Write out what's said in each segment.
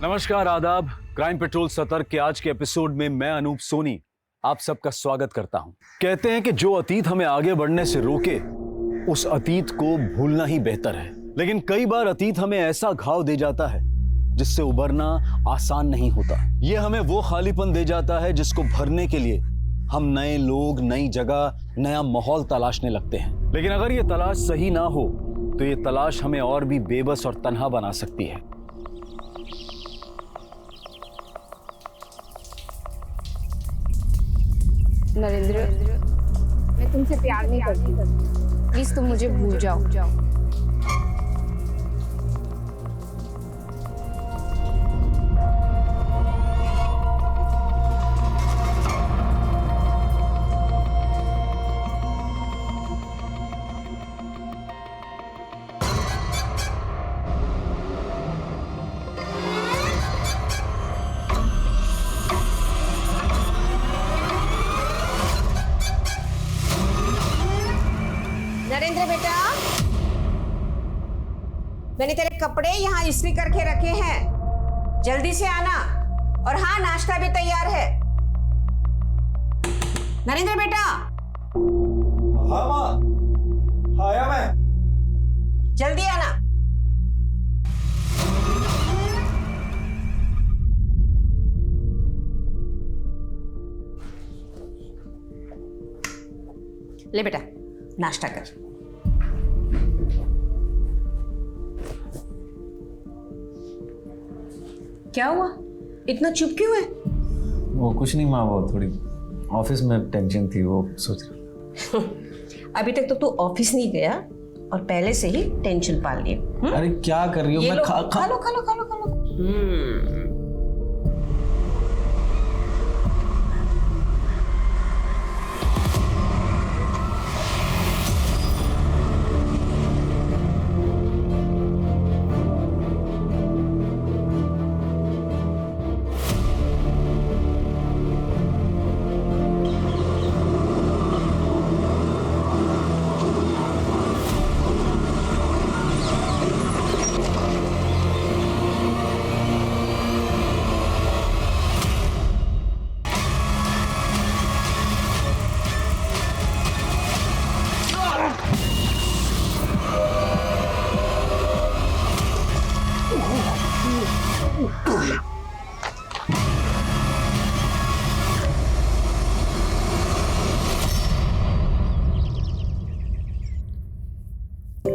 नमस्कार, आदाब। Crime petrol सतर्क के आज के एपिसोड में मैं अनूप सोनी आप सबका स्वागत करता हूं। कहते हैं कि जो अतीत हमें आगे बढ़ने से रोके उस अतीत को भूलना ही बेहतर है, लेकिन कई बार अतीत हमें ऐसा घाव दे जाता है जिससे उबरना आसान नहीं होता। ये हमें वो खालीपन दे जाता है जिसको भरने के लिए हम नए लोग, नई जगह, नया माहौल तलाशने लगते हैं। लेकिन अगर ये तलाश सही ना हो तो ये तलाश हमें और भी बेबस और तन्हा बना सकती है। नरेंद्र, मैं तुमसे प्यार नहीं करती। प्लीज तुम मुझे भूल जाओ। नरेंद्र बेटा, मैंने तेरे कपड़े यहाँ इस्त्री करके रखे हैं, जल्दी से आना। और हाँ, नाश्ता भी तैयार है। नरेंद्र बेटा। हाँ माँ, आया मैं। जल्दी आना। ले बेटा, नाश्ता कर। क्या हुआ, इतना चुप क्यों है? वो कुछ नहीं माँ, वो थोड़ी ऑफिस में टेंशन थी, वो सोच रहा। अभी तक तो तू ऑफिस नहीं गया और पहले से ही टेंशन पाल ली। अरे क्या कर रही हो? मैं खा लो।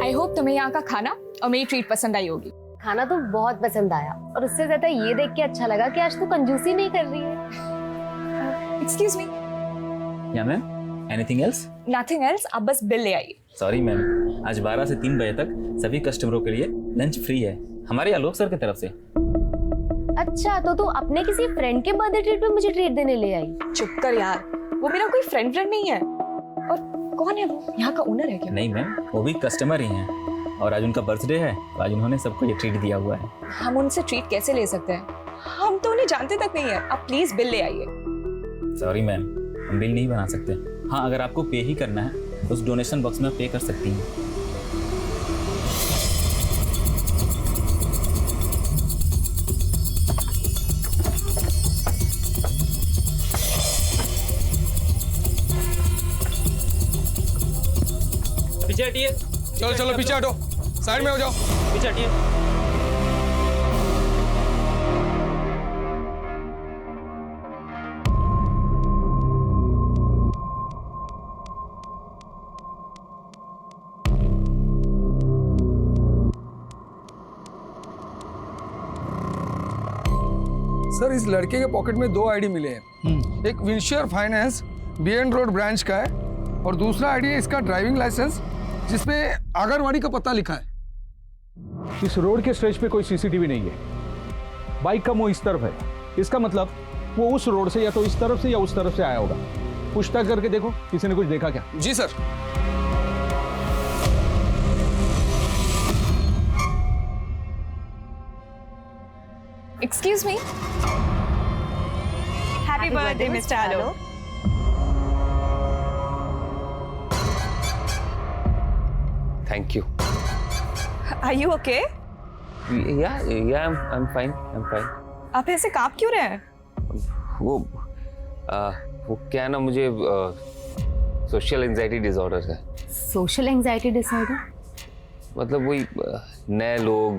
आई होप तुम्हें यहाँ का खाना और मेरी ट्रीट पसंद आई होगी। खाना तो बहुत पसंद आया और उससे ज्यादा ये देख के अच्छा लगा कि आज तू कंजूसी नहीं कर रही है। Excuse me. Yeah ma'am, anything else? Nothing else, आप बस बिल ले आइए। सॉरी मैम, आज 12 से 3 बजे तक सभी कस्टमरों के लिए लंच फ्री है, हमारे आलोक सर की तरफ से। अच्छा, तो तू अपने किसी फ्रेंड के बर्थडे ट्रीट पे मुझे ट्रीट देने ले आई? चुप कर यार, वो मेरा कोई फ्रेंड नहीं है। और कौन है वो? यहाँ का ओनर है क्या? नहीं मैम, वो भी कस्टमर ही हैं और आज उनका बर्थडे है तो आज उन्होंने सबको ये ट्रीट दिया हुआ है। हम उनसे ट्रीट कैसे ले सकते हैं? हम तो उन्हें जानते तक नहीं है। आप प्लीज बिल ले आइए। सॉरी मैम, हम बिल नहीं बना सकते। हाँ, अगर आपको पे ही करना है उस डोनेशन बॉक्स में पे कर सकती हैं। पीछे हटिए। चलो चलो पीछे हटो, साइड में हो जाओ। पीछे हटिए। सर, इस लड़के के पॉकेट में 2 आईडी मिले हैं। एक विंशियर फाइनेंस बीएन रोड ब्रांच का है और दूसरा आईडी है इसका ड्राइविंग लाइसेंस जिसपे आंगनवाड़ी का पता लिखा है। इस रोड के स्ट्रेच पे कोई सीसीटीवी नहीं है। बाइक का मुंह इस तरफ है, इसका मतलब वो उस रोड से या तो इस तरफ से या उस तरफ से आया होगा। पूछताछ करके देखो किसी ने कुछ देखा क्या। जी sir. Excuse me. Happy birthday, Mr. Alok. Thank you. Are you okay? Yeah, I'm fine. आप ऐसे कांप क्यों रहे हैं? वो क्या है ना, मुझे सोशल एंजाइटी डिसऑर्डर है। Social anxiety disorder? मतलब वही नए लोग,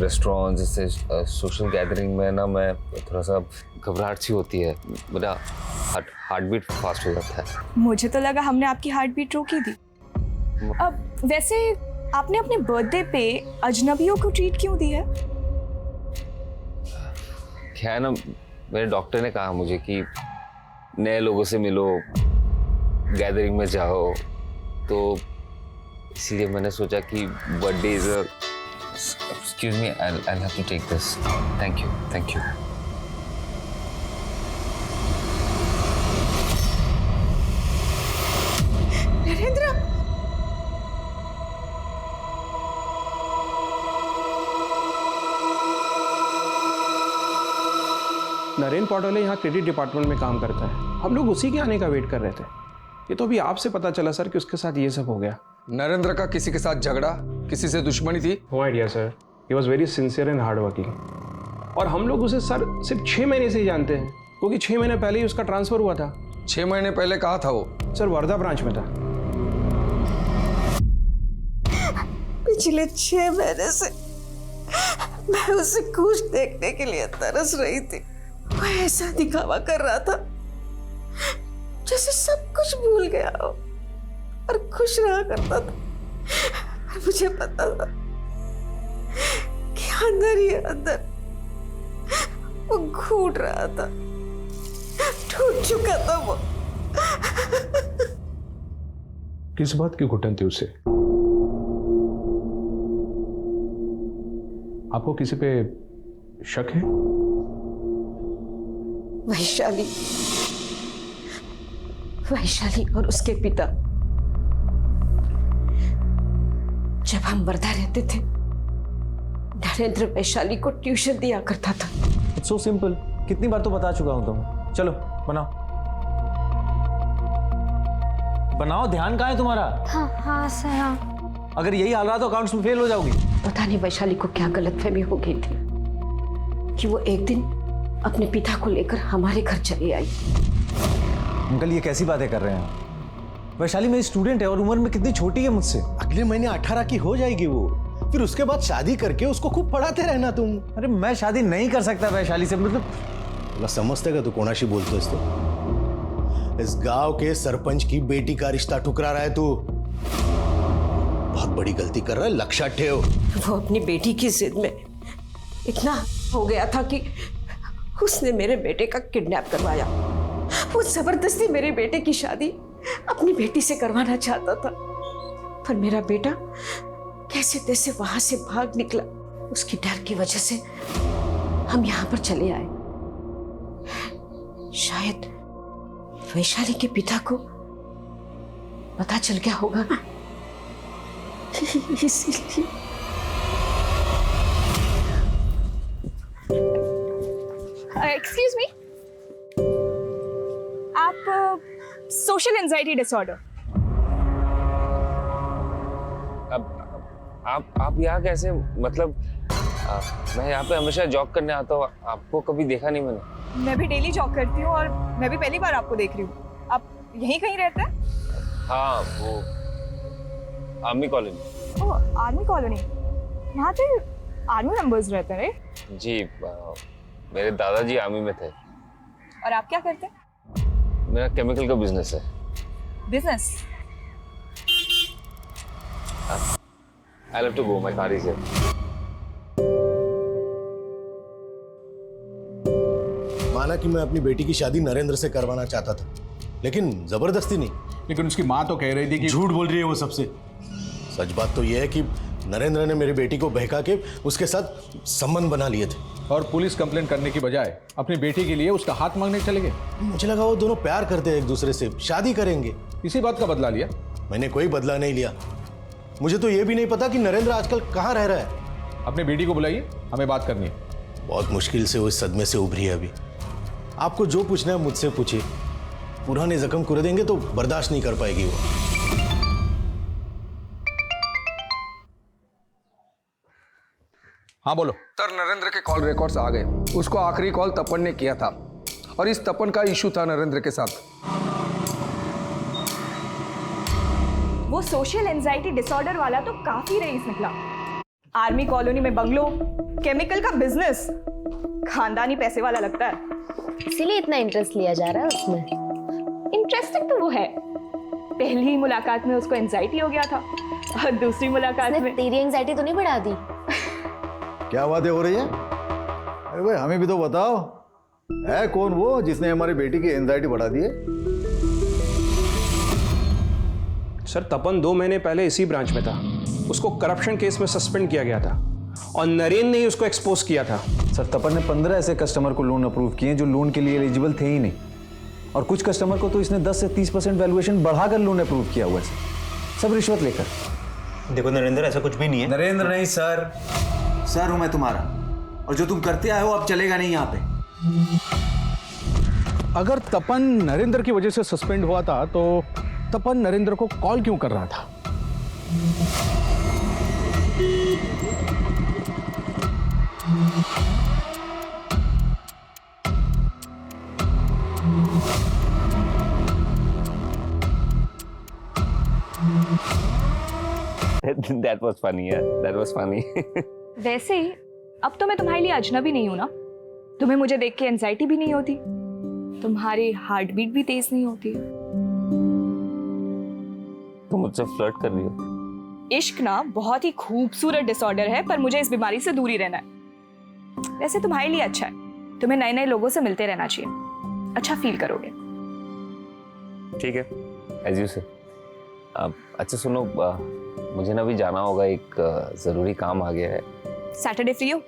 रेस्टोरेंट जैसे सोशल गैदरिंग में ना मैं थोड़ा सा घबराहट सी होती है, मेरा हार्ट बीट फास्ट हो जाता है। मुझे तो लगा हमने आपकी हार्ट बीट रोकी थी। अब वैसे आपने अपने बर्थडे पे अजनबियों को ट्रीट क्यों दी है? क्या है ना, मेरे डॉक्टर ने कहा मुझे कि नए लोगों से मिलो, गैदरिंग में जाओ, तो इसीलिए मैंने सोचा कि birthday is excuse me, I have to take this. Thank you. Narendra, Narendra Patole यहाँ क्रेडिट डिपार्टमेंट में काम करता है। हम लोग उसी के आने का वेट कर रहे थे। ये तो अभी आपसे पता चला सर कि उसके साथ ये सब हो गया। नरेंद्र का किसी के साथ झगड़ा, किसी से दुश्मनी थी? No idea sir. He was very sincere and hard working. और हम लोग उसे सर सिर्फ 6 महीने से ही जानते हैं, क्योंकि 6 महीने पहले ही उसका ट्रांसफर हुआ था। 6 महीने पहले कहाँ था वो? सर वर्धा ब्रांच में था। पिछले 6 महीने से मैं उसे खुश देखने के लिए तरस रही थी। वो ऐसा दिखावा कर रहा था जैसे सब कुछ भूल गया हो और खुश रहा करता था। और मुझे पता था कि अंदर ही अंदर वो घूट रहा था, टूट चुका था वो। किस बात की घुटन थी उसे? आपको किसी पे शक है? वैशाली और उसके पिता। जब हम वर्धा रहते थे, नरेंद्र वैशाली को ट्यूशन दिया करता था। It's so simple. कितनी बार तो बता चुका हूं तुम्हें। चलो बनाओ। ध्यान कहाँ है तुम्हारा? हाँ सर हाँ। अगर यही हाल रहा तो अकाउंट्स में फेल हो जाओगी। पता नहीं वैशाली को क्या गलतफहमी हो गई थी कि वो एक दिन अपने पिता को लेकर हमारे घर चली आई। अंकल ये कैसी बातें कर रहे हैं? वैशाली मेरी स्टूडेंट है और उम्र में कितनी छोटी है मुझसे। अगले महीने 18 की हो जाएगी वो। फिर उसके बाद शादी करके उसको खूब पढ़ाते रहना तुम। अरे मैं शादी नहीं कर सकता वैशाली से। मतलब समझते का तू कोणाशी बोलतोस तो? इस गांव के सरपंच की बेटी का रिश्ता ठुकरा रहा है तू। बहुत बड़ी गलती कर रहा है, लक्ष्य ठेव। वो अपनी बेटी की जिद में इतना हो गया था कि उसने मेरे बेटे का किडनैप करवाया। वो जबरदस्ती मेरे बेटे की शादी अपनी बेटी से करवाना चाहता था, पर मेरा बेटा कैसे तैसे वहां से भाग निकला। उसकी डर की वजह से हम यहाँ पर चले आए। शायद वैशाली के पिता को पता चल गया होगा, इसीलिए। एक्सक्यूज मी, आप सोशल एंजाइटी डिसऑर्डर। अब आप यहाँ कैसे? मतलब मैं यहाँ पे हमेशा जॉब करने आता हूँ, आपको कभी देखा नहीं मैंने। मैं भी डेली जॉब करती हूँ और मैं भी पहली बार आपको देख रही हूँ। आप यहीं कहीं रहते हैं? हाँ, वो आर्मी कॉलोनी। ओह, आर्मी कॉलोनी। वहाँ पे आर्मी मेंबर्स रहते हैं? जी, मेरे दादाजी आर्मी में थे। और आप क्या करते हैं? मेरा केमिकल का बिजनेस है। Business? I'll have to go, my car is here. माना कि मैं अपनी बेटी की शादी नरेंद्र से करवाना चाहता था, लेकिन जबरदस्ती नहीं। लेकिन उसकी माँ तो कह रही थी कि झूठ बोल रही है वो सबसे। सच बात तो यह है कि नरेंद्र ने मेरी बेटी को बहका के उसके साथ संबंध बना लिए थे। और पुलिस कंप्लेंट करने की बजाय अपनी बेटी के लिए उसका हाथ मांगने चले गए। मुझे लगा वो दोनों प्यार करते हैं एक दूसरे से, शादी करेंगे। इसी बात का बदला लिया? मैंने कोई बदला नहीं लिया। मुझे तो ये भी नहीं पता कि नरेंद्र आजकल कहाँ रह रहा है। अपनी बेटी को बुलाइए, हमें बात करनी है। बहुत मुश्किल से वो इस सदमे से उभरी है अभी। आपको जो पूछना है मुझसे पूछिए। पुराने जख्म कुरे देंगे तो बर्दाश्त नहीं कर पाएगी वो। हाँ बोलो। सर नरेंद्र के कॉल रिकॉर्ड्स आ गए। उसको आखिरी कॉल तपन ने किया था और इस तपन का इशू था नरेंद्र के साथ। वो सोशल एंजाइटी डिसऑर्डर वाला तो काफी रईस निकला। आर्मी कॉलोनी में बंगलो, केमिकल का बिजनेस, खानदानी पैसे वाला लगता है। इसीलिए इतना इंटरेस्ट लिया जा रहा है उसमें। इंटरेस्टिंग तो वो है। पहली ही मुलाकात में उसको एंजाइटी हो गया था और दूसरी मुलाकात उसने में तेरी एंजाइटी तो नहीं बढ़ा दी? क्या बातें हो रही है? अरे भाई हमें भी तो बताओ, है कौन वो जिसने हमारी बेटी की एंजाइटी बढ़ा दी है? सर तपन 2 महीने पहले इसी ब्रांच में था। उसको करप्शन केस में सस्पेंड किया गया था और नरेंद्र ने ही उसको एक्सपोज किया था। सर तपन ने 15 ऐसे कस्टमर को लोन अप्रूव किए जो लोन के लिए एलिजिबल थे ही नहीं, और कुछ कस्टमर को तो इसने 10 से 30% वैल्यूएशन बढ़ाकर लोन अप्रूव किया हुआ है, सब रिश्वत लेकर। देखो नरेंद्र, ऐसा कुछ भी नहीं है। नरेंद्र नहीं सर, सर हूं मैं तुम्हारा, और जो तुम करते आए हो अब चलेगा नहीं यहाँ पे। अगर तपन नरेंद्र की वजह से सस्पेंड हुआ था तो तपन नरेंद्र को कॉल क्यों कर रहा था? That was funny, yeah. That was funny. वैसे ही अब तो मैं तुम्हारे लिए अजनबी नहीं हूं ना। तुम्हें मुझे देख के एंजाइटी भी नहीं होती, तुम्हारी हार्ट बीट भी तेज नहीं होती। तुम मुझसे फ्लर्ट कर रही हो? इश्क ना बहुत ही खूबसूरत डिसऑर्डर है, पर मुझे इस बीमारी से दूर ही रहना है। वैसे तुम्हारे लिए अच्छा है, तुम्हें नए नए लोगों से मिलते रहना चाहिए, अच्छा फील करोगे। ठीक है, एज यू से। अच्छा सुनो, मुझे ना भी जाना होगा, एक जरूरी काम आ गया है। सैटरडे फ्री हो?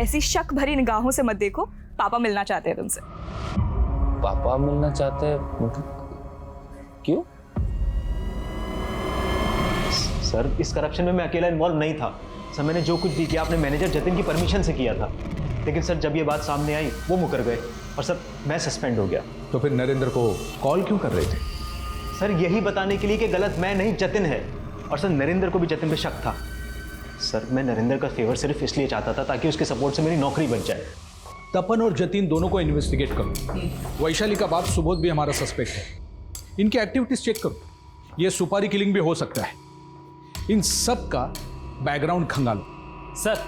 ऐसी शक भरी निगाहों से मत देखो, पापा मिलना चाहते हैं तुमसे। पापा मिलना चाहते हैं? मतलब क्यों? सर इस करप्शन में मैं अकेला इन्वॉल्व नहीं था सर। मैंने जो कुछ भी किया अपने मैनेजर जतिन की परमिशन से किया था, लेकिन सर जब ये बात सामने आई वो मुकर गए और सर मैं सस्पेंड हो गया। तो फिर नरेंद्र को कॉल क्यों कर रहे थे? सर यही बताने के लिए कि गलत मैं नहीं जतिन है, और सर नरेंद्र को भी जतिन पे शक था। सर मैं नरेंद्र का फेवर सिर्फ इसलिए चाहता था ताकि उसके सपोर्ट से मेरी नौकरी बच जाए। तपन और जतिन दोनों को इन्वेस्टिगेट करो। वैशाली का बाप सुबोध भी हमारा सस्पेक्ट है, इनकी एक्टिविटीज चेक करो। ये सुपारी किलिंग भी हो सकता है। इन सब का बैकग्राउंड खंगालो। सर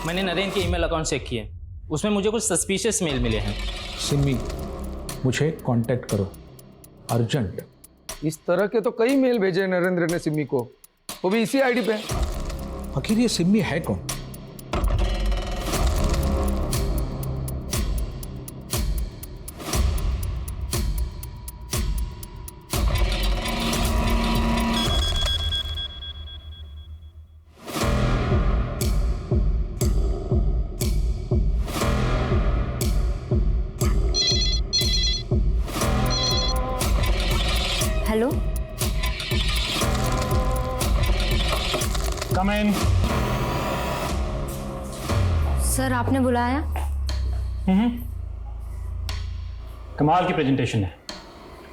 मैंने नरेंद्र के ईमेल अकाउंट चेक किए, उसमें मुझे कुछ सस्पिशियस मेल मिले हैं। सिमी मुझे कांटेक्ट करो अर्जेंट। इस तरह के तो कई मेल भेजे नरेंद्र ने सिमी को, वो भी इसी आईडी पे। आखिर ये सिमी है कौन? हेलो, कम इन। सर आपने बुलाया? कमाल की प्रेजेंटेशन है,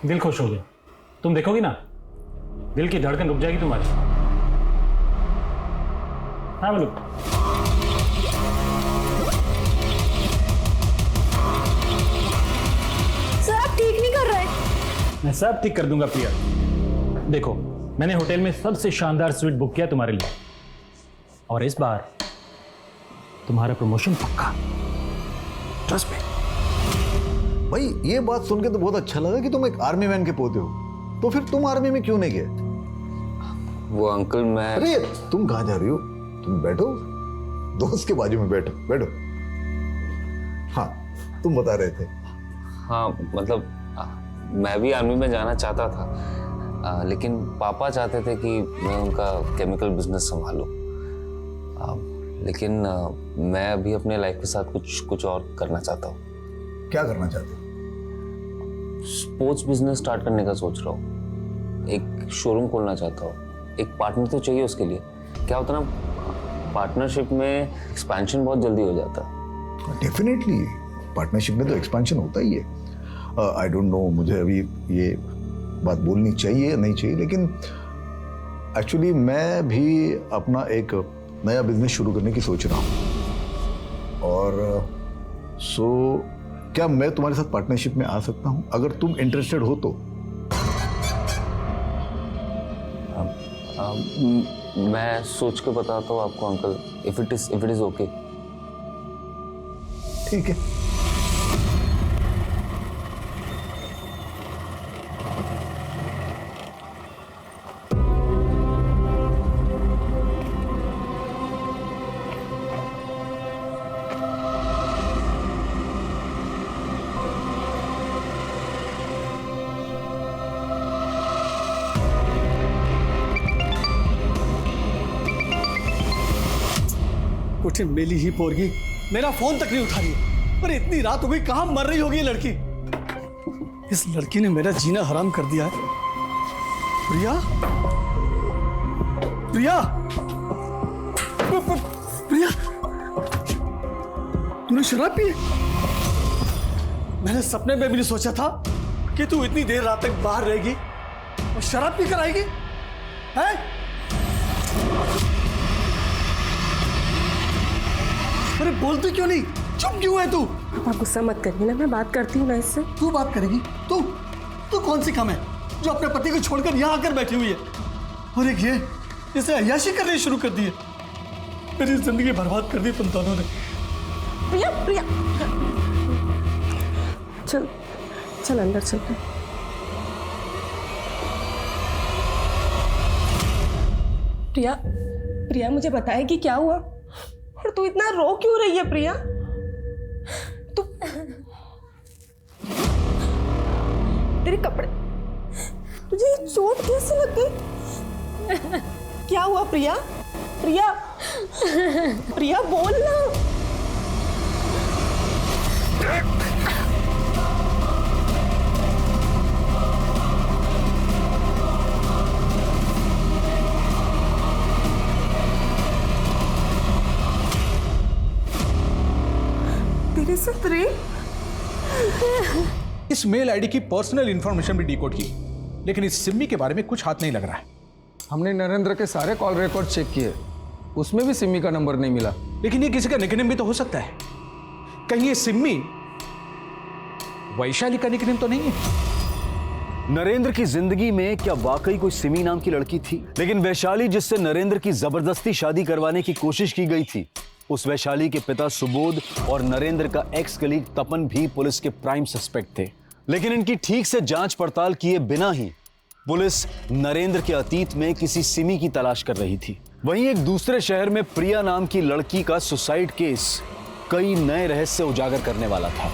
दिल खुश हो गया। तुम देखोगी ना, दिल की धड़कन रुक जाएगी तुम्हारी। हाँ बोलो। सर आप ठीक नहीं कर रहे। मैं सब ठीक कर दूंगा प्रिया। देखो मैंने होटल में सबसे शानदार स्वीट बुक किया तुम्हारे लिए, और इस बार तुम्हारा प्रमोशन पक्का, ट्रस्ट मी। भाई ये बात सुन के तो बहुत अच्छा लगा कि तुम एक आर्मी मैन के पोते हो, तो फिर तुम आर्मी में क्यों नहीं गए? वो अंकल मैं। अरे तुम कहाँ जा रही हो? तुम बैठो, दोस्त के बाजू में बैठो बैठो। हाँ तुम बता रहे थे। हाँ मतलब मैं भी आर्मी में जाना चाहता था, लेकिन पापा चाहते थे कि मैं उनका केमिकल बिजनेस संभालूं। लेकिन मैं अभी अपने लाइफ के साथ कुछ और करना चाहता हूँ। क्या करना चाहते हो? स्पोर्ट्स बिजनेस स्टार्ट करने का सोच रहा हूँ। एक शोरूम खोलना चाहता हूँ। एक पार्टनर तो चाहिए उसके लिए। क्या होता ना, पार्टनरशिप में एक्सपेंशन बहुत जल्दी हो जाता है। डेफिनेटली पार्टनरशिप में तो एक्सपेंशन होता ही है। आई डोंट नो मुझे अभी ये बात बोलनी चाहिए नहीं चाहिए, लेकिन एक्चुअली मैं भी अपना एक नया बिजनेस शुरू करने की सोच रहा हूँ। और सो क्या मैं तुम्हारे साथ पार्टनरशिप में आ सकता हूँ अगर तुम इंटरेस्टेड हो तो? मैं सोच के बताता हूँ आपको uncle, if it is okay. ठीक है। कुछ मिली ही पोरगी, मेरा फोन तक नहीं उठा रही है। पर इतनी रात हो गई, कहां मर रही होगी ये लड़की? इस लड़की ने मेरा जीना हराम कर दिया है। प्रिया, प्रिया, प्रिया, तूने शराब पी? मैंने सपने में भी नहीं सोचा था कि तू इतनी देर रात तक बाहर रहेगी और शराब पी कर आएगी। हैं? अरे बोलती क्यों नहीं? चुप क्यों है तू? आप गुस्सा मत करिए ना, मैं बात करती हूँ ना इससे। तू बात करेगी? तू कौन सी कम है जो अपने पति को छोड़कर यहाँ आकर बैठी हुई है? और एक ये इसे अय्याशी करनी शुरू कर दी है। मेरी जिंदगी बर्बाद कर दी तुम दोनों ने। प्रिया, प्रिया, चल चल अंदर चलते। प्रिया, प्रिया मुझे बताएगी क्या हुआ? और तू इतना रो क्यों रही है प्रिया? तू तेरे कपड़े, तुझे ये चोट कैसे लग गई? क्या हुआ प्रिया? प्रिया, प्रिया बोल ना। तेरे साथ रेप? इस मेल आईडी की पर्सनल इंफॉर्मेशन भी डिकोड की, लेकिन इस सिम्मी के बारे में कुछ हाथ नहीं लग रहा है। हमने नरेंद्र के सारे कॉल रिकॉर्ड चेक किए, उसमें भी सिम्मी का नंबर नहीं मिला। लेकिन ये किसी का निकनेम भी तो हो सकता है। कहीं ये सिम्मी वैशाली का निकनेम तो नहीं है? नरेंद्र की जिंदगी में क्या वाकई कोई सिमी नाम की लड़की थी? लेकिन वैशाली जिससे नरेंद्र की जबरदस्ती शादी करवाने की कोशिश की गई थी, उस वैशाली के पिता सुबोध और नरेंद्र का एक्स कलीग तपन भी पुलिस के प्राइम सस्पेक्ट थे। लेकिन इनकी ठीक से जांच पड़ताल किए बिना ही पुलिस नरेंद्र के अतीत में किसी सिमी की तलाश कर रही थी। वहीं एक दूसरे शहर में प्रिया नाम की लड़की का सुसाइड केस कई नए रहस्य उजागर करने वाला था।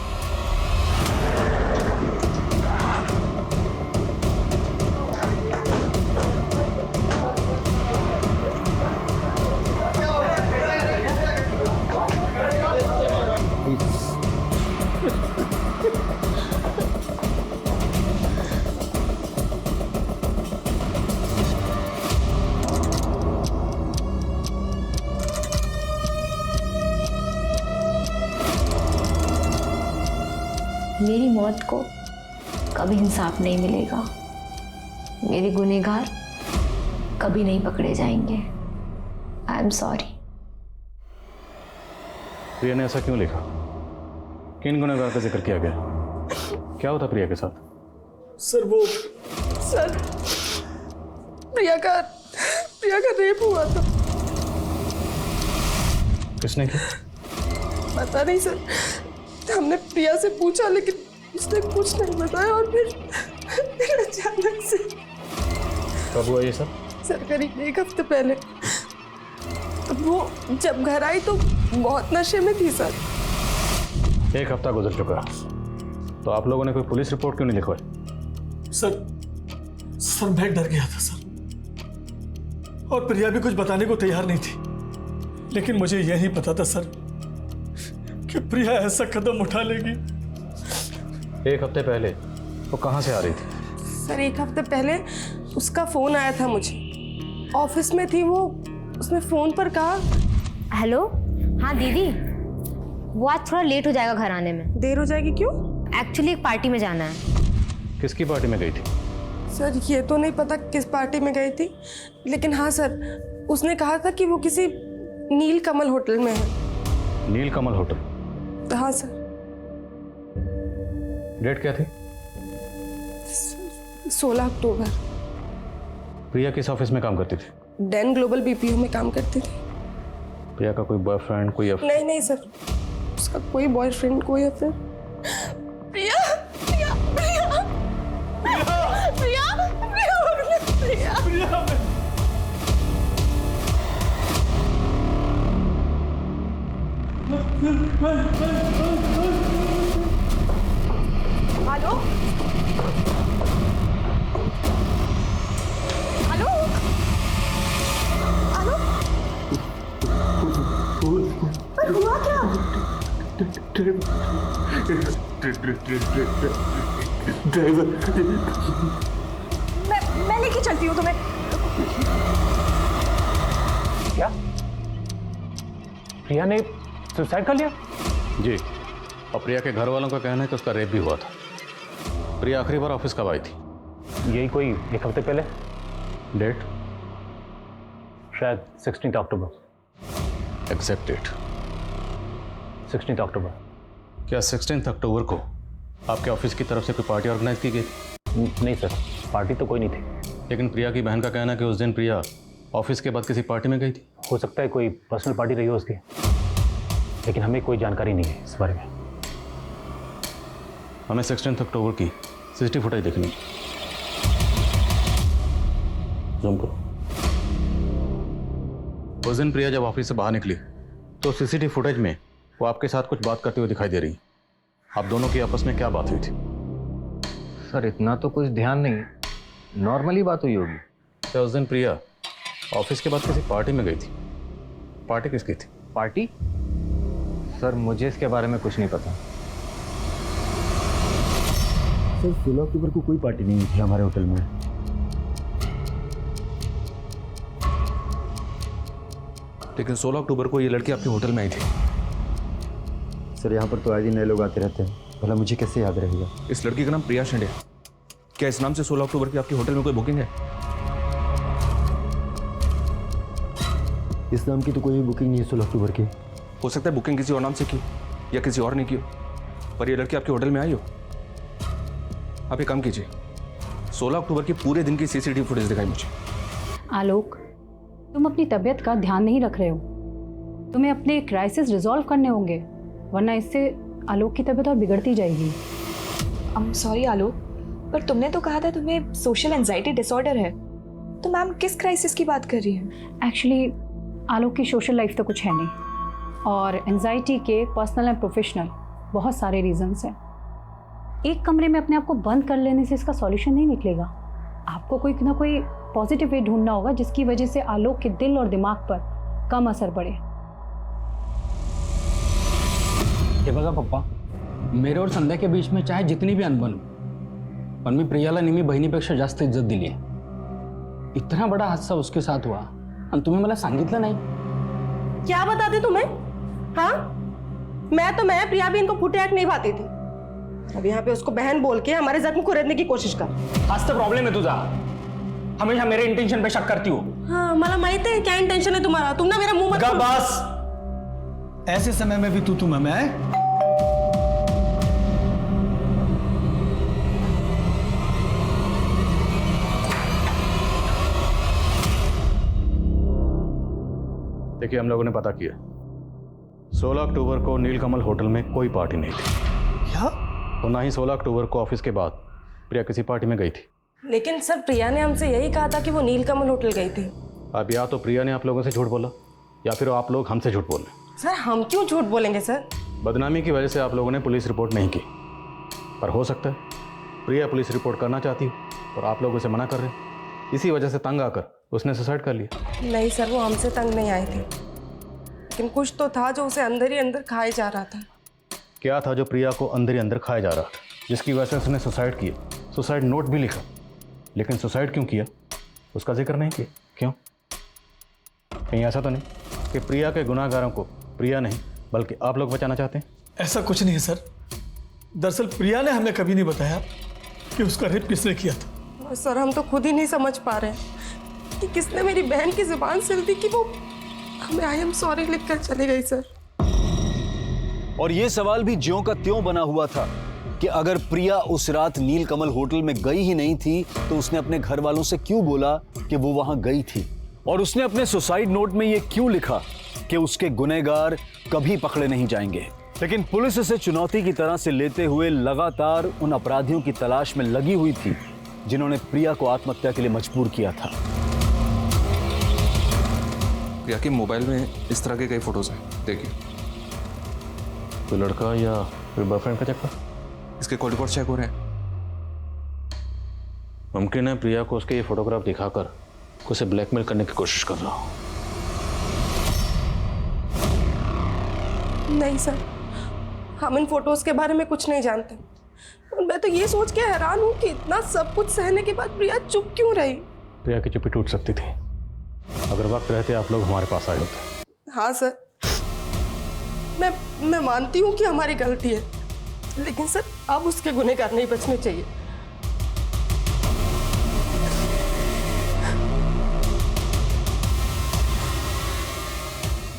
मेरी मौत को कभी इंसाफ नहीं मिलेगा। मेरे गुनहगार कभी नहीं पकड़े जाएंगे। I am sorry. प्रिया ने ऐसा क्यों लिखा? किन गुनहगार का जिक्र किया गया? क्या होता प्रिया के साथ? सर वो सर प्रिया का रेप हुआ था। किसने किया? पता नहीं सर, हमने प्रिया से पूछा लेकिन उसने कुछ नहीं बताया। और फिर अचानक से। कब हुआ ये सब? सर करीब 1 हफ्ते पहले। वो जब घर आई तो बहुत नशे में थी सर। 1 हफ्ता गुजर चुका, तो आप लोगों ने कोई पुलिस रिपोर्ट क्यों नहीं लिखवाई? सर मैं डर गया था सर, और प्रिया भी कुछ बताने को तैयार नहीं थी। लेकिन मुझे यही पता था सर कि प्रिया ऐसा कदम उठा लेगी। 1 हफ्ते पहले वो कहाँ से आ रही थी? सर 1 हफ्ते पहले उसका फोन आया था मुझे, ऑफिस में थी वो। उसने फोन पर कहा, हेलो, हाँ दीदी, वो आज थोड़ा लेट हो जाएगा घर आने में। देर हो जाएगी क्यों? एक्चुअली एक पार्टी में जाना है। किसकी पार्टी में गई थी? सर ये तो नहीं पता किस पार्टी में गई थी, लेकिन हाँ सर उसने कहा था कि वो किसी नील कमल होटल में है। नील कमल होटल? हाँ सर। डेट क्या थी? 16 अक्टूबर। प्रिया किस ऑफिस में काम करती थी? डेन ग्लोबल बीपीओ में काम करती थी। प्रिया का कोई बॉयफ्रेंड, कोई नहीं नहीं सर, उसका कोई बॉयफ्रेंड, कोई अफेयर। प्रिया प्रिया प्रिया प्रिया प्रिया प्रिया हेलो हेलो हेलो, हुआ क्या? मैं लेके चलती हूँ तुम्हें। क्या प्रिया ने सुसाइड कर लिया? जी, और प्रिया के घर वालों का कहना है कि उसका रेप भी हुआ था। प्रिया आखिरी बार ऑफिस कब आई थी? यही कोई 1 हफ्ते पहले। डेट? शायद 16 अक्टूबर। Exact date? 16 अक्टूबर। क्या 16 अक्टूबर को आपके ऑफिस की तरफ से कोई पार्टी ऑर्गेनाइज की गई? नहीं सर, पार्टी तो कोई नहीं थी। लेकिन प्रिया की बहन का कहना है कि उस दिन प्रिया ऑफिस के बाद किसी पार्टी में गई थी। हो सकता है कोई पर्सनल पार्टी रही हो उसकी, लेकिन हमें कोई जानकारी नहीं है इस बारे में। हमें 16 अक्टूबर की सीसीटीवी फुटेज देखनी है। जूम करो। उस दिन प्रिया जब ऑफिस से बाहर निकली तो सीसीटीवी फुटेज में वो आपके साथ कुछ बात करते हुए दिखाई दे रही। आप दोनों की आपस में क्या बात हुई थी? सर इतना तो कुछ ध्यान नहीं, नॉर्मली बात हुई होगी। क्या उस दिन प्रिया ऑफिस के बाद किसी पार्टी में गई थी? पार्टी किसकी थी? पार्टी? सर मुझे इसके बारे में कुछ नहीं पता। सर 16 अक्टूबर को कोई पार्टी नहीं थी हमारे होटल में। लेकिन 16 अक्टूबर को ये लड़की आपके होटल में आई थी। सर यहाँ पर तो आज ही नए लोग आते रहते हैं, भला मुझे कैसे याद रहेगा? इस लड़की का नाम प्रिया शिंदे। क्या इस नाम से 16 अक्टूबर की आपके होटल में कोई बुकिंग है? इस नाम की तो कोई बुकिंग नहीं है 16 अक्टूबर की। हो सकता है बुकिंग किसी और नाम से की या किसी और ने की हो, पर ये लड़की आपके होटल में आई हो। आप एक काम कीजिए, 16 अक्टूबर की पूरे दिन की सीसीटीवी फुटेज दिखाई मुझे। आलोक, तुम अपनी तबीयत का ध्यान नहीं रख रहे हो। तुम्हें अपने क्राइसिस रिजॉल्व करने होंगे, वरना इससे आलोक की तबीयत और बिगड़ती जाएगी। सॉरी आलोक, पर तुमने तो कहा था तुम्हें सोशल एंजाइटी डिसऑर्डर है, तो मैम किस क्राइसिस की बात कर रही है? एक्चुअली आलोक की सोशल लाइफ तो कुछ है नहीं, और एंजाइटी के पर्सनल एंड प्रोफेशनल बहुत सारे रीजंस हैं। एक कमरे में अपने आप को बंद कर लेने से इसका सॉल्यूशन नहीं निकलेगा। आपको कोई ना कोई पॉजिटिव वे ढूंढना होगा जिसकी वजह से आलोक के दिल और दिमाग पर कम असर पड़े। हे बघा पप्पा, मेरे और संध्या के बीच में चाहे जितनी भी अनबन हो, पण मी प्रियाला नेहमी बहिणीपेक्षा जास्त इज्जत दिली आहे। इतना बड़ा हादसा उसके साथ हुआ आणि तुम्ही मला सांगितलं नाही। क्या बताते तुम्हें? हाँ, मैं प्रिया भी इनको फुटे नहीं भाती थी। अब यहाँ पे उसको बहन बोल के हमारे जख्म को रेतने की कोशिश कर। हाच तर प्रॉब्लेम आहे तुझा, हमेशा मेरे इंटेंशन पे शक करती हो। हाँ, मला माहित है क्या इंटेंशन है तुम्हारा। तुम ना मेरा मुंह मत खोलो। बस ऐसे समय में भी तू मैं देखिए, हम लोगों ने पता किया 16 अक्टूबर को नीलकमल होटल में कोई पार्टी नहीं थी। क्या? और ना ही 16 अक्टूबर को ऑफिस के बाद प्रिया किसी पार्टी में गई थी। लेकिन सर प्रिया ने हमसे यही कहा था कि वो नीलकमल होटल गई थी। अब या तो प्रिया ने आप लोगों से झूठ बोला या फिर आप लोग हमसे झूठ बोल रहे। सर हम क्यों झूठ बोलेंगे सर? बदनामी की वजह से आप लोगों ने पुलिस रिपोर्ट नहीं की, पर हो सकता है प्रिया पुलिस रिपोर्ट करना चाहती हो और आप लोग उसे मना कर रहे हैं। इसी वजह से तंग आकर उसने सुसाइड कर लिया। नहीं सर, वो हमसे तंग नहीं आई थी, लेकिन कुछ तो था जो उसे अंदर ही अंदर खाए जा रहा था। क्या था जो प्रिया को अंदर ही अंदर खाया जा रहा था, जिसकी वजह से उसने सुसाइड किया? सुसाइड नोट भी लिखा, लेकिन सुसाइड क्यों किया उसका जिक्र नहीं किया। क्यों? कहीं ऐसा तो नहीं कि प्रिया के गुनाहगारों को प्रिया नहीं बल्कि आप लोग बचाना चाहते हैं? ऐसा कुछ नहीं है सर। दरअसल प्रिया ने हमें कभी नहीं बताया कि उसका रेप किसने किया था। सर हम तो खुद ही नहीं समझ पा रहे कि किसने मेरी बहन की जुबान सिल दी कि वो मैं आई एम सॉरी लिखकर चली गई सर। और यह सवाल भी ज्यों का त्यों बना हुआ था कि अगर प्रिया उस रात नीलकमल होटल में गई ही नहीं थी तो उसने अपने घर वालों से क्यों बोला कि वो वहां गई थी, और उसने अपने सुसाइड नोट में यह क्यों लिखा कि उसके गुनहगार कभी पकड़े नहीं जाएंगे। लेकिन पुलिस इसे चुनौती की तरह से लेते हुए लगातार उन अपराधियों की तलाश में लगी हुई थी जिन्होंने प्रिया को आत्महत्या के लिए मजबूर किया था। प्रिया के मोबाइल में इस तरह के कई फोटोज हैं, देखिए। कोई लड़का या कोई बॉयफ्रेंड का चक्कर? इसके कॉल रिकॉर्ड चेक हो रहे हैं। मुमकिन है प्रिया को उसके ये फोटोग्राफ दिखाकर उसे ब्लैकमेल करने की कोशिश कर रहा हूं। नहीं सर, हम इन फोटोज के बारे में कुछ नहीं जानते। और मैं तो ये सोच के हैरान हूँ कि इतना सब कुछ सहने के बाद प्रिया चुप क्यों रही। प्रिया की चुप्पी टूट सकती थी अगर वक्त रहते आप लोग हमारे पास आए होते। हाँ सर, मैं मानती हूँ कि हमारी गलती है, लेकिन सर अब उसके गुनहगार नहीं बचने चाहिए।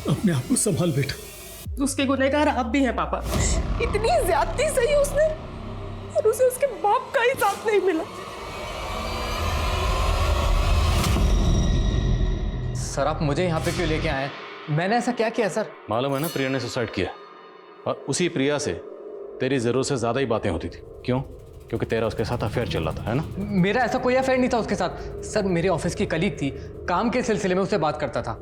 अपने आप को संभाल बेटा। उसके गुनहगार आप भी हैं पापा। इतनी ज्यादती सही उसने, और उसे उसके बाप का ही साथ नहीं मिला। सर आप मुझे यहाँ पे क्यों लेके आए? मैंने ऐसा क्या किया सर? मालूम है ना, प्रिया ने सुसाइड किया और उसी प्रिया से तेरी जरूरत से ज्यादा ही बातें होती थी। क्यों? क्योंकि तेरा उसके साथ अफेयर चल रहा था, है ना? मेरा ऐसा कोई अफेयर नहीं था उसके साथ सर। मेरे ऑफिस की कलीग थी, काम के सिलसिले में उससे बात करता था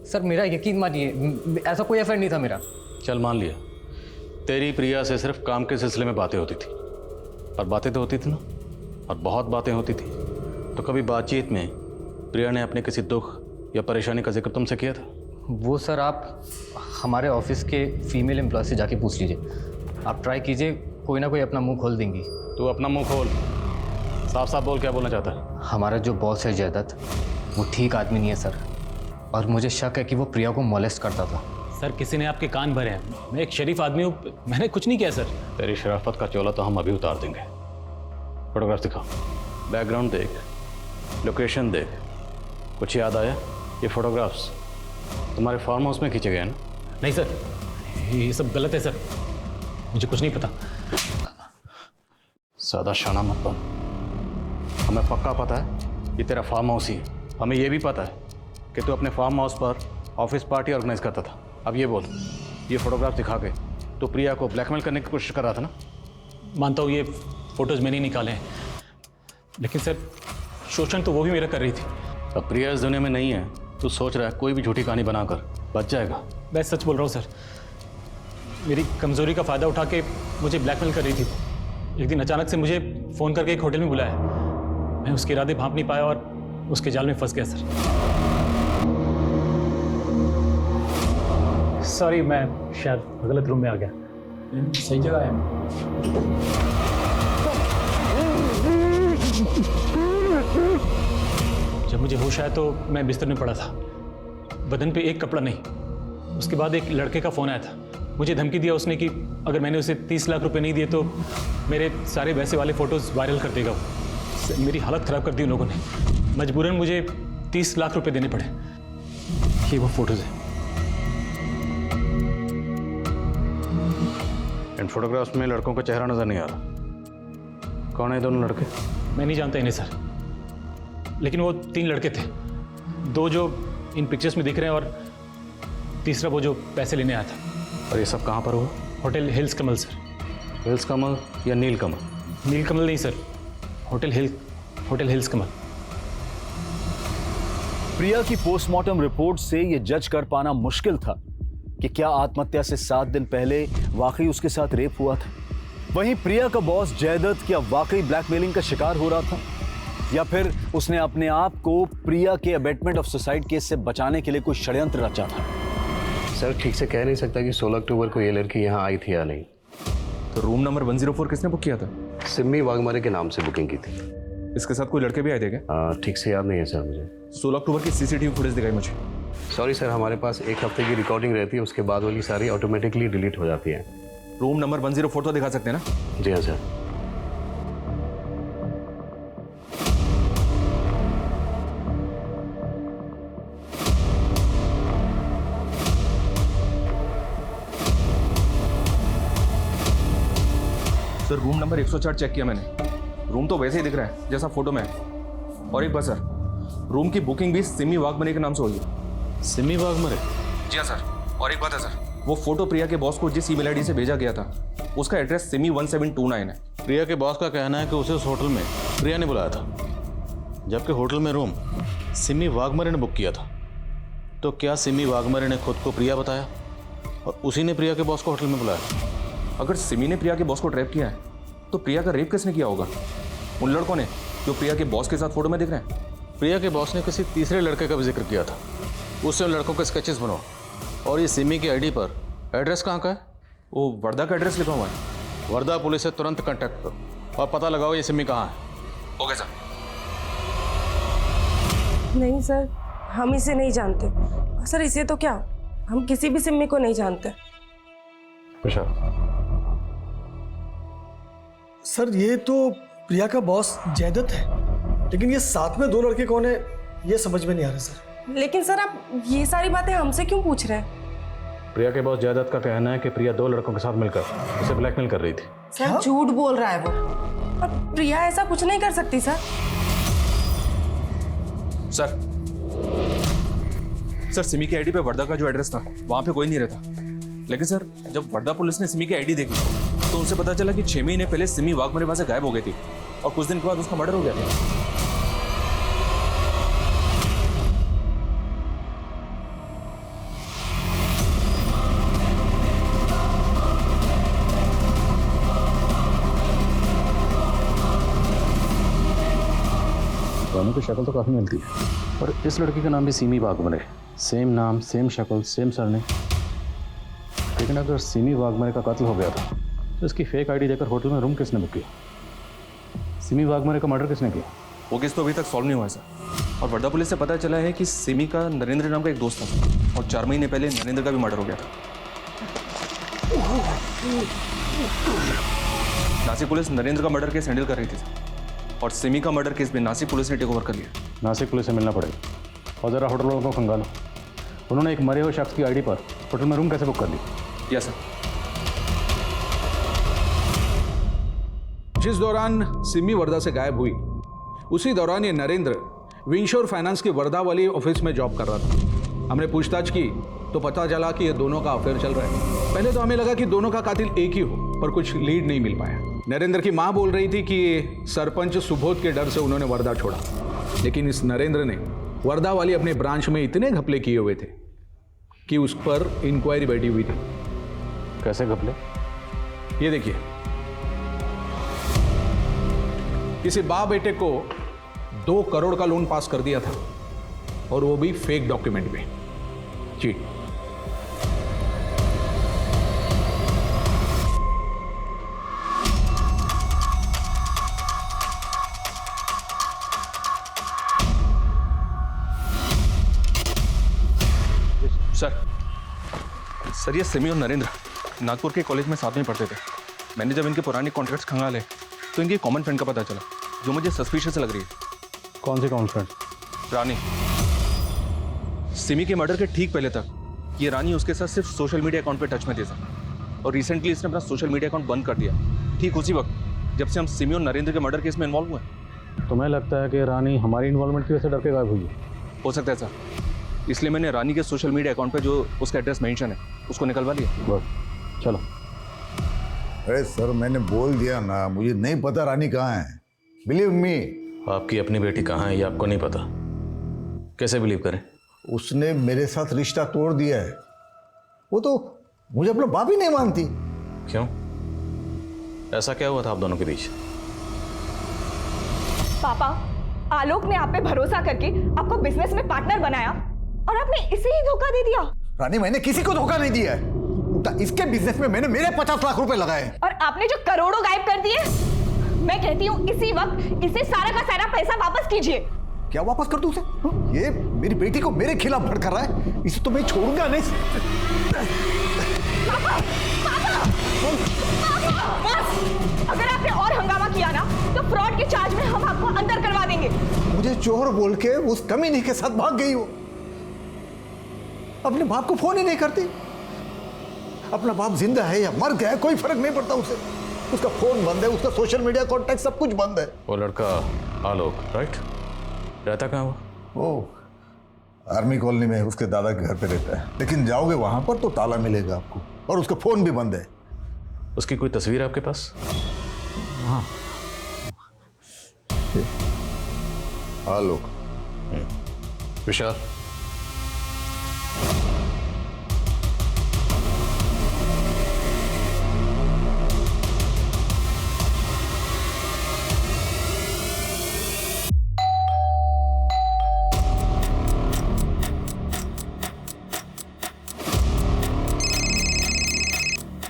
सर। मेरा यकीन मानिए, ऐसा कोई अफेयर नहीं था मेरा। चल मान लिया, तेरी प्रिया से सिर्फ काम के सिलसिले में बातें होती थी, और बातें तो होती थी ना, और बहुत बातें होती थी। तो कभी बातचीत में प्रिया ने अपने किसी दुख या परेशानी का जिक्र तुमसे किया था? वो सर आप हमारे ऑफिस के फीमेल एम्प्लॉय से जाके पूछ लीजिए। आप ट्राई कीजिए, कोई ना कोई अपना मुंह खोल देंगी। तू अपना मुंह खोल, साफ साफ बोल, क्या बोलना चाहता है? हमारा जो बॉस है जयदत्त, वो ठीक आदमी नहीं है सर, और मुझे शक है कि वो प्रिया को मोलेस्ट करता था। सर किसी ने आपके कान भरे हैं। मैं एक शरीफ आदमी हूँ, मैंने कुछ नहीं किया सर। तेरी शराफत का चोला तो हम अभी उतार देंगे। फोटोग्राफ दिखा, बैकग्राउंड देख, लोकेशन देख। कुछ याद आया? ये फोटोग्राफ्स तुम्हारे फार्म हाउस में खींचे गए हैं ना? नहीं सर, ये सब गलत है सर, मुझे कुछ नहीं पता। सादा शाना मत बन। हमें पक्का पता है ये तेरा फार्म हाउस ही है। हमें ये भी पता है कि तू अपने फार्म हाउस पर ऑफिस पार्टी ऑर्गेनाइज करता था। अब ये बोल, ये फोटोग्राफ दिखा के तो प्रिया को ब्लैकमेल करने की कोशिश कर रहा था ना? मानता हूँ ये फोटोज मैंने निकाले हैं, लेकिन सर शोषण तो वो भी मेरा कर रही थी। अब प्रिया इस दुनिया में नहीं है, तू सोच रहा है कोई भी झूठी कहानी बनाकर बच जाएगा। मैं सच बोल रहा हूँ सर, मेरी कमजोरी का फ़ायदा उठा के मुझे ब्लैकमेल कर रही थी। एक दिन अचानक से मुझे फ़ोन करके एक होटल में बुलाया। मैं उसके इरादे भांप नहीं पाया और उसके जाल में फंस गया सर। सॉरी, मैं शायद गलत रूम में आ गया। सही जगह है। जब मुझे होश आया तो मैं बिस्तर में पड़ा था, बदन पे एक कपड़ा नहीं। उसके बाद एक लड़के का फ़ोन आया था, मुझे धमकी दिया उसने कि अगर मैंने उसे 30 लाख रुपए नहीं दिए तो मेरे सारे वैसे वाले फ़ोटोज़ वायरल कर देगा। मेरी हालत ख़राब कर दी उन लोगों ने। मजबूरन मुझे 30 लाख रुपए देने पड़े। ये वो फोटोज़ हैं। इन फोटोग्राफ्स में लड़कों का चेहरा नजर नहीं आ रहा। कौन है दोनों लड़के? मैं नहीं जानता इन्हें सर, लेकिन वो 3 लड़के थे। 2 जो इन पिक्चर्स में दिख रहे हैं और तीसरा वो जो पैसे लेने आया था। और ये सब कहाँ पर हुआ? होटल हिल्स कमल सर। हिल्स कमल या नील कमल? नील कमल नहीं सर, होटल हिल्स कमल। प्रिया की पोस्टमार्टम रिपोर्ट से यह जज कर पाना मुश्किल था कि क्या आत्महत्या से 7 दिन पहले वाकई उसके साथ रेप हुआ था। वहीं प्रिया का बॉस जयदत्त क्या वाकई ब्लैकमेलिंग का शिकार हो रहा था, या फिर उसने अपने आप को प्रिया के अबेटमेंट ऑफ सुसाइड केस से बचाने के लिए कोई षड्यंत्र रचा था। सर ठीक से कह नहीं सकता कि 16 अक्टूबर को ये लड़की यहाँ आई थी या नहीं। तो रूम नंबर 104 किसने बुक किया था? सिम्मी वाघमारे के नाम से बुकिंग की थी। इसके साथ कोई लड़के भी आए थे क्या? ठीक से याद नहीं है सर मुझे। 16 अक्टूबर की सीसीटीवी फुटेज दिखाई मुझे। सॉरी सर, हमारे पास 1 हफ्ते की रिकॉर्डिंग रहती है, उसके बाद वाली सारी ऑटोमेटिकली डिलीट हो जाती है। रूम नंबर 104 तो दिखा सकते हैं ना? जी हाँ सर। सर रूम नंबर 104 चेक किया मैंने, रूम तो वैसे ही दिख रहा है जैसा फोटो में है। और एक बात सर, रूम की बुकिंग भी सिमी वाघमरे के नाम से हुई है। सिमी वाघमरे? जी हाँ सर। और एक बात है सर, वो फोटो प्रिया के बॉस को जिस ईमेल आईडी से भेजा गया था उसका एड्रेस सिमी 1729 है। प्रिया के बॉस का कहना है कि उसे उस होटल में प्रिया ने बुलाया था, जबकि होटल में रूम सिमी वाघमरे ने बुक किया था। तो क्या सिमी वाघमरे ने खुद को प्रिया बताया और उसी ने प्रिया के बॉस को होटल में बुलाया? अगर सिमी ने प्रिया के बॉस को ट्रैप किया है तो प्रिया का रेप किसने किया होगा? उन लड़कों ने जो प्रिया के बॉस के साथ फोटो में दिख रहे हैं। प्रिया के बॉस ने किसी तीसरे लड़के का भी जिक्र किया था, उससे उन लड़कों के स्केचेस बनवा। और ये सिमी की आईडी पर एड्रेस कहाँ का है? वो वर्धा का एड्रेस लिखा हुआ है। वर्धा पुलिस से तुरंत कांटेक्ट करो और पता लगाओ ये सिमी कहाँ है। Okay sir. नहीं सर, हम इसे नहीं जानते। सर इसे तो क्या, हम किसी भी सिमी को नहीं जानते। सर ये तो प्रिया का बॉस जयदत्त है, लेकिन ये साथ में 2 लड़के कौन है ये समझ में नहीं आ रहा सर। लेकिन सर आप ये सारी बातें हमसे क्यों पूछ रहे हैं? प्रिया के बॉस जयदत्त का कहना है कि प्रिया 2 लड़कों के साथ मिलकर उसे ब्लैकमेल कर रही थी। सर झूठ बोल रहा है वो, और प्रिया ऐसा कुछ नहीं कर सकती सर। सर सिमी की आईडी पे वर्धा का जो एड्रेस था वहां पे कोई नहीं रहता। लेकिन सर जब वर्धा पुलिस ने सिमी की आईडी देखी तो उनसे पता चला कि 6 महीने पहले सिमी वाघमरे वहां से गायब हो गई थी और कुछ दिन के बाद उसका मर्डर हो गया था। दोनों की शक्ल तो काफ़ी मिलती है, और इस लड़की का नाम भी सिमी वाघमरे, सेम नाम, सेम शक्ल, सेम सरनेम। लेकिन अगर सिमी वाघमरे का कत्ल हो गया था तो इसकी फेक आईडी देकर होटल में रूम किसने बुक किया? सिमी वाघमरे का मर्डर किसने किया? वो केस तो अभी तक सॉल्व नहीं हुआ है सर। और वर्धा पुलिस से पता चला है कि सिमी का नरेंद्र नाम का एक दोस्त था और 4 महीने पहले नरेंद्र का भी मर्डर हो गया था। नासिक पुलिस नरेंद्र का मर्डर केस हैंडल कर रही थी और सिमी का मर्डर केस भी नासिक पुलिस ने टेक ओवर कर लिया। नासिक पुलिस से मिलना पड़ेगा और ज़रा होटल वालों को खंगालो, उन्होंने एक मरे हुए शख्स की आईडी पर होटल में रूम कैसे बुक कर ली? Yes sir. जिस दौरान सिमी वर्धा से गायब हुई उसी दौरान ये नरेंद्र विंशोर फाइनेंस के वर्धा वाली ऑफिस में जॉब कर रहा था। हमने पूछताछ की तो पता चला कि ये दोनों का अफेयर चल रहा है। पहले तो हमें लगा कि दोनों का कातिल एक ही हो, पर कुछ लीड नहीं मिल पाया। नरेंद्र की मां बोल रही थी कि सरपंच सुबोध के डर से उन्होंने वर्धा छोड़ा, लेकिन इस नरेंद्र ने वर्धा वाली अपने ब्रांच में इतने घपले किए हुए थे कि उस पर इंक्वायरी बैठी हुई थी। कैसे घपले? ये देखिए, किसी बाप बेटे को 2 करोड़ का लोन पास कर दिया था, और वो भी फेक डॉक्यूमेंट में। चीट। सर ये सिमी और नरेंद्र नागपुर के कॉलेज में साथ में पढ़ते थे। मैंने जब इनके पुराने कॉन्ट्रैक्ट्स खंगाले तो इनकी कॉमन फ्रेंड का पता चला जो मुझे सस्पिशियस लग रही है। कौन सी कॉमन फ्रेंड? रानी। सिमी के मर्डर के ठीक पहले तक ये रानी उसके साथ सिर्फ सोशल मीडिया अकाउंट पे टच में थी सर, और रिसेंटली इसने अपना सोशल मीडिया अकाउंट बंद कर दिया, ठीक उसी वक्त जब से हम सिमी और नरेंद्र के मर्डर केस में इन्वॉल्व हुए। तुम्हें लगता है कि रानी हमारी इन्वॉल्वमेंट की वजह से डर के गायब हुई है? हो सकता है सर, इसलिए मैंने रानी के सोशल मीडिया अकाउंट पे जो उसका एड्रेस मेंशन है उसको निकलवा लिया। बस चलो। अरे सर मैंने बोल दिया ना, मुझे नहीं पता रानी कहाँ है। Believe me. आपकी अपनी बेटी कहाँ है ये आपको नहीं पता, कैसे बिलीव करें? उसने मेरे साथ रिश्ता तोड़ दिया है। वो तो मुझे अपना बाप ही नहीं मानती। क्यों? ऐसा क्या हुआ था आप दोनों के बीच? पापा, आलोक ने आप पे भरोसा करके आपको बिजनेस में पार्टनर बनाया और आपने इसे ही धोखा दे दिया। रानी मैंने किसी को धोखा नहीं दिया है। इसके बिजनेस में मैंने मेरे 50 लाख रुपए लगाए और आपने जो करोड़ों गायब कर दिए, मैं कहती हूँ इसी वक्त इसे सारा का सारा पैसा वापस कीजिए। क्या वापस कर दूं उसे? ये मेरी बेटी को मेरे खिलाफ भड़का रहा है, इसे तो मैं छोड़ूंगा नहीं। पापा, पापा, बस, अगर आपने और हंगामा किया ना तो फ्रॉड के चार्ज में हम आपको अंदर करवा देंगे। मुझे चोर बोल के उस कमीने के साथ भाग गई वो। अपने बाप को फोन ही नहीं करती। अपना बाप जिंदा है या मर गया है कोई फर्क नहीं पड़ता उसे। उसका फोन बंद है, उसका सोशल मीडिया कॉन्टैक्ट सब कुछ बंद है। वो लड़का आलोक, राइट, रहता कहाँ वो? आर्मी कॉलोनी में उसके दादा के घर पे रहता है, लेकिन जाओगे वहां पर तो ताला मिलेगा आपको, और उसका फोन भी बंद है। उसकी कोई तस्वीर है आपके पास? हाँ, आलोक। विशाल,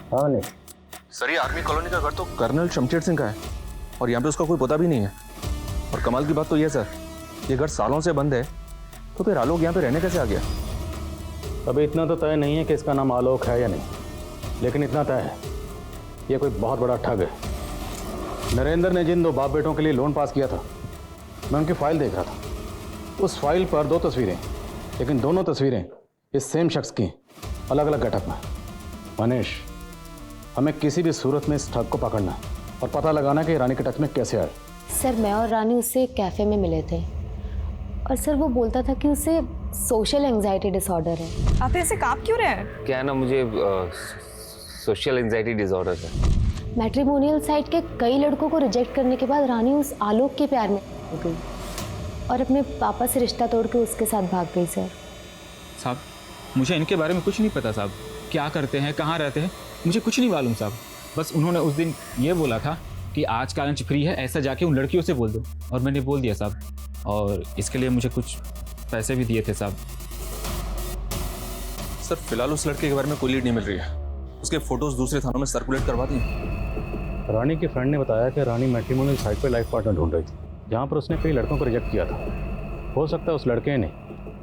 हाँ नहीं सर, ये आर्मी कॉलोनी का घर तो कर्नल शमशेर सिंह का है और यहाँ पे उसका कोई पता भी नहीं है। और कमाल की बात तो ये सर, ये घर सालों से बंद है, तो फिर आलोक यहाँ पे रहने कैसे आ गया? अभी इतना तो तय नहीं है कि इसका नाम आलोक है या नहीं, लेकिन इतना तय है ये कोई बहुत बड़ा ठग है। नरेंद्र ने जिन 2 बाप बेटों के लिए लोन पास किया था, मैं उनकी फाइल देख रहा था। उस फाइल पर 2 तस्वीरें, लेकिन दोनों तस्वीरें इस सेम शख्स की, अलग अलग गेटअप में। मनीष, हमें किसी भी सूरत में इस ठग को पकड़ना है और पता लगाना कि रानी के टच में कैसे आए। सर, मैं और रानी उससे एक कैफ़े में मिले थे और सर वो बोलता था कि उसे सोशल एंजाइटी डिसऑर्डर है। आप ऐसे कांप क्यों रहे हैं? क्या है ना, मुझे सोशल एंजाइटी डिसऑर्डर है। मैट्रिमोनियल साइट के कई लड़कों को रिजेक्ट करने के बाद रानी उस आलोक के प्यार में हो गई और अपने पापा से रिश्ता तोड़ के उसके साथ भाग गई। सर साहब, मुझे इनके बारे में कुछ नहीं पता साहब, क्या करते हैं, कहाँ रहते हैं, मुझे कुछ नहीं मालूम साहब। बस उन्होंने उस दिन ये बोला था कि आज का लंच फ्री है, ऐसा जाके उन लड़कियों से बोल दो, और मैंने बोल दिया साहब, और इसके लिए मुझे कुछ पैसे भी दिए थे साहब। सर फिलहाल उस लड़के के बारे में कोई लीड नहीं मिल रही है, उसके फोटोज दूसरे थानों में सर्कुलेट करवा दी। रानी के फ्रेंड ने बताया कि रानी मैट्रिमोनियल साइट पर लाइफ पार्टनर ढूंढ रही थी, जहाँ पर उसने कई लड़कों को रिजेक्ट किया था। हो सकता है उस लड़के ने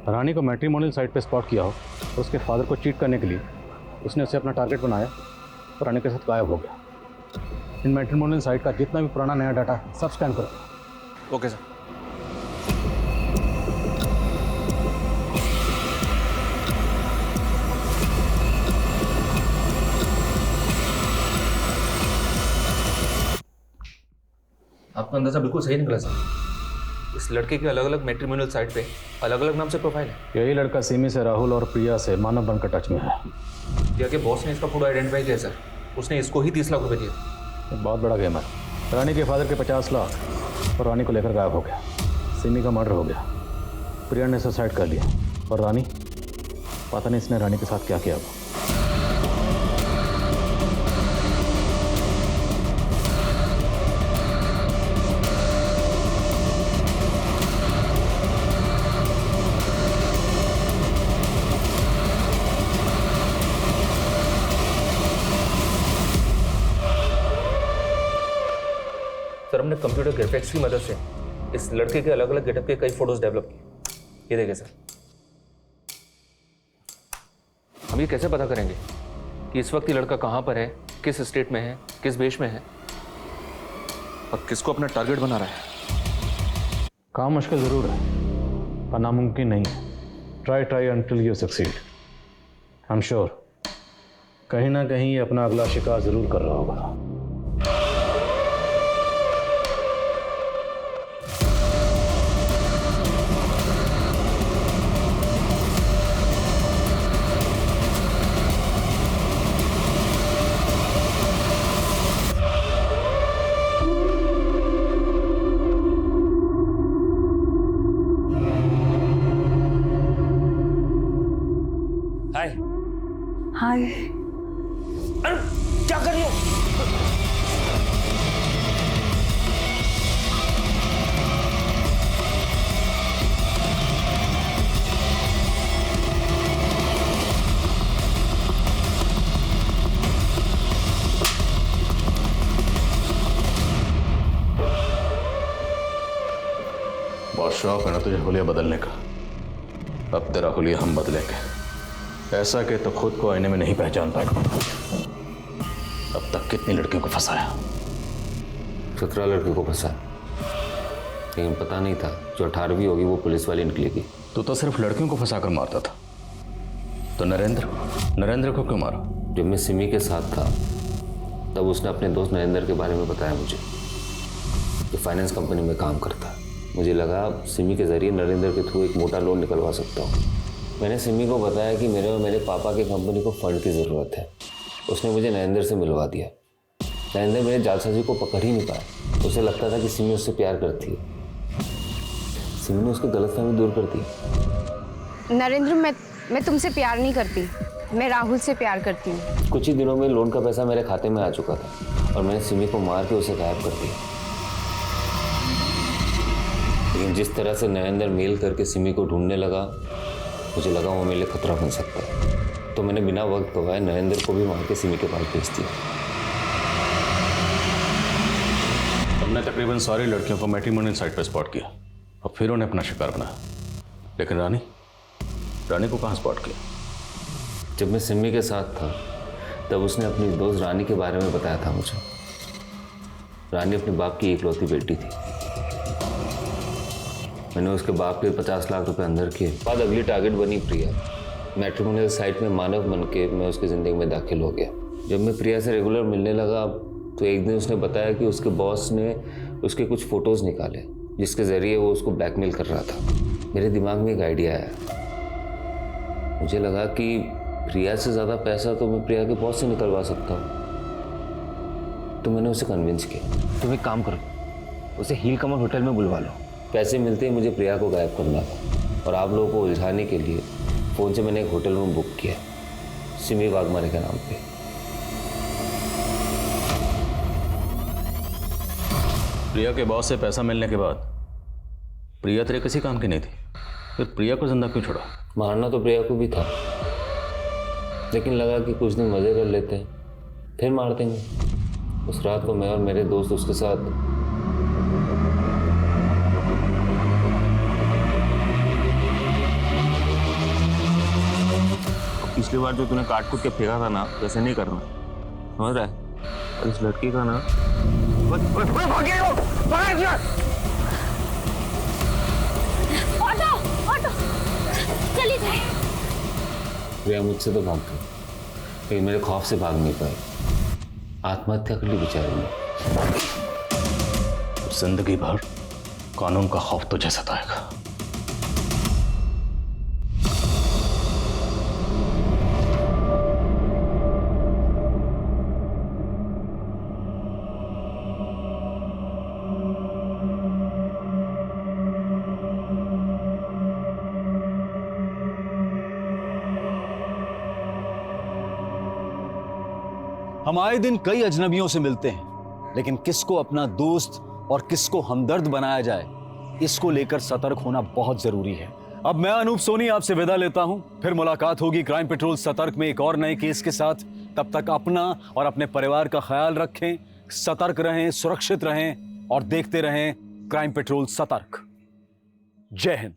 रानी को मैट्रिमोनियल साइट पर स्पॉट किया हो और उसके फादर को चीट करने के लिए उसने उसे अपना टारगेट बनाया और रानी के साथ गायब हो गया। इन मैट्रिमोनियल साइट का जितना भी पुराना नया डाटा सब स्कैन करो। Okay sir. आपका अंदाजा बिल्कुल सही निकला सर। इस लड़के के अलग अलग मैट्रिमोनियल साइट पे अलग अलग नाम से प्रोफाइल है। यही लड़का सिमी से, राहुल और प्रिया से मानव बनकर टच में है। प्रिया के बॉस ने इसका फोटो आइडेंटिफाई किया सर, उसने इसको ही 30 लाख रुपए दिए। बहुत बड़ा गेम है। रानी के फादर के 50 लाख और रानी को लेकर गायब हो गया। सिमी का मर्डर हो गया, प्रिया ने सुसाइड कर लिया और रानी, पता नहीं इसने रानी के साथ क्या किया। सर हमने कंप्यूटर ग्राफिक्स की मदद से इस लड़के के अलग अलग गेटअप के कई फोटोज डेवलप किए। ये देखिए सर, हम ये कैसे पता करेंगे कि इस वक्त ये लड़का कहाँ पर है, किस स्टेट में है, किस देश में है और किसको अपना टारगेट बना रहा है? काम मुश्किल जरूर है पर नामुमकिन नहीं है। Try until you succeed. I am sure कहीं ना कहीं ये अपना अगला शिकार जरूर कर रहा होगा। हाय। क्या कर रही हो? बहुत शौक है ना तुझे हुलिया बदलने का। अब तेरा हुलिया हम बदलेंगे, ऐसा कि तो खुद को आईने में नहीं पहचान पाएगा। अब तक कितनी लड़कियों को फंसाया? 17 लड़कियों को फंसा, लेकिन पता नहीं था जो 18वीं होगी वो पुलिस वाली निकलेगी। तू तो सिर्फ लड़कियों को फंसाकर मारता था, तो नरेंद्र को क्यों मारा? जब मैं सिमी के साथ था तब उसने अपने दोस्त नरेंद्र के बारे में बताया मुझे, कि फाइनेंस कंपनी में काम करता है। मुझे लगा सिमी के ज़रिए नरेंद्र के थ्रू एक मोटा लोन निकलवा सकता हूँ। मैंने सिमी को बताया कि मेरे और मेरे पापा की कंपनी को फंड की ज़रूरत है। उसने मुझे नरेंद्र से मिलवा दिया। नरेंद्र मेरे जालसाजी को पकड़ ही नहीं पाया। उसे लगता था कि सिमी उससे प्यार करती है। सिमी ने उसकी गलतफहमी दूर कर दी। नरेंद्र, मैं तुमसे प्यार नहीं करती, मैं राहुल से प्यार करती हूँ। कुछ ही दिनों में लोन का पैसा मेरे खाते में आ चुका था और मैंने सिमी को मार के उसे गायब कर दिया। लेकिन जिस तरह से नरेंद्र मेल करके सिमी को ढूंढने लगा, मुझे लगा वो मेरे लिए खतरा बन सकता है। तो मैंने बिना वक्त गवाए नरेंद्र को भी मार के सिमी के पास भेज दिया। हमने तकरीबन सारी लड़कियों को मैट्रिमोनियल साइट पर स्पॉट किया और फिर उन्हें अपना शिकार बनाया, लेकिन रानी को कहाँ स्पॉट किया? जब मैं सिमी के साथ था तब उसने अपनी दोस्त रानी के बारे में बताया था मुझे। रानी अपने बाप की इकलौती बेटी थी। मैंने उसके बाप के 50 लाख रुपए अंदर किए। बाद अगली टारगेट बनी प्रिया। मैट्रिमोनियल साइट में मानव बन के मैं उसकी ज़िंदगी में दाखिल हो गया। जब मैं प्रिया से रेगुलर मिलने लगा तो एक दिन उसने बताया कि उसके बॉस ने उसके कुछ फ़ोटोज़ निकाले जिसके ज़रिए वो उसको ब्लैकमेल कर रहा था। मेरे दिमाग में एक आइडिया आया। मुझे लगा कि प्रिया से ज़्यादा पैसा तो मैं प्रिया के बॉस से निकलवा सकता हूँ। तो मैंने उसे कन्विंस किया। तुम एक काम करो, उसे हील कमर होटल में बुलवा लो। पैसे मिलते ही मुझे प्रिया को गायब करना था और आप लोगों को उलझाने के लिए फ़ोन से मैंने एक होटल रूम बुक किया, सिमी वाघमारे के नाम पे। प्रिया के बॉस से पैसा मिलने के बाद प्रिया तेरे किसी काम की नहीं थी, फिर प्रिया को जिंदा क्यों छोड़ा? मारना तो प्रिया को भी था, लेकिन लगा कि कुछ दिन मज़े कर लेते हैं फिर मार देंगे। उस रात को मैं और मेरे दोस्त उसके साथ पिछली बार जो तूने काट कूट के फेंका था ना, वैसे नहीं करना, समझ रहा है? और इस लड़की का ना ऑटो चली जाए। प्रिया मुझसे तो भाग गई, लेकिन मेरे खौफ से भाग नहीं पाई। आत्महत्या कर ली बेचारी ने। जिंदगी भर कानून का खौफ तुझे सताएगा। हम आए दिन कई अजनबियों से मिलते हैं, लेकिन किसको अपना दोस्त और किसको हमदर्द बनाया जाए, इसको लेकर सतर्क होना बहुत जरूरी है। अब मैं अनूप सोनी आपसे विदा लेता हूं, फिर मुलाकात होगी क्राइम पेट्रोल सतर्क में एक और नए केस के साथ। तब तक अपना और अपने परिवार का ख्याल रखें, सतर्क रहें, सुरक्षित रहें और देखते रहें क्राइम पेट्रोल सतर्क। जय हिंद।